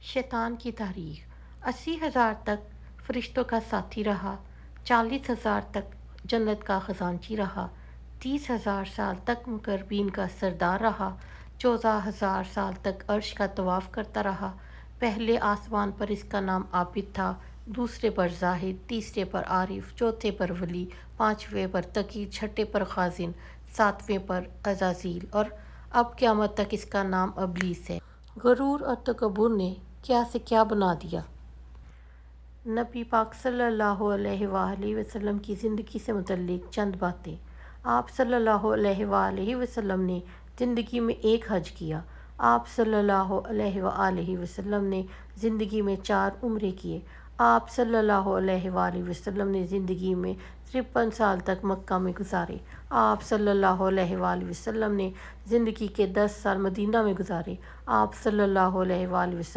شیطان کی تاریخ 80,000 تک فرشتوں کا ساتھی رہا، 40,000 تک جنت کا خزانچی رہا، 30,000 سال تک مقربین کا سردار رہا، 14,000 سال تک عرش کا طواف کرتا رہا۔ پہلے آسمان پر اس کا نام عابد تھا، دوسرے پر زاہد، تیسرے پر عارف، چوتھے پر ولی، پانچویں پر تقی، چھٹے پر خازن، ساتویں پر عزازیل، اور اب قیامت تک اس کا نام ابلیس ہے۔ غرور اور تکبر نے کیا سے کیا بنا دیا۔ نبی پاک صلی اللہ علیہ وآلہ وسلم کی زندگی سے متعلق چند باتیں۔ آپ صلی اللہ علیہ وآلہ وسلم نے زندگی میں ایک حج کیا۔ آپ صلی اللہ علیہ وآلہ وسلم نے زندگی میں 4 عمرے کیے۔ آپ صلی اللہ علیہ وآلہ وسلم نے زندگی میں 53 سال تک مکہ میں گزارے۔ آپ صلی اللہ علیہ وآلہ وسلم نے زندگی کے 10 سال مدینہ میں گزارے۔ آپ صلی اللہ علیہ وآلہ وسلم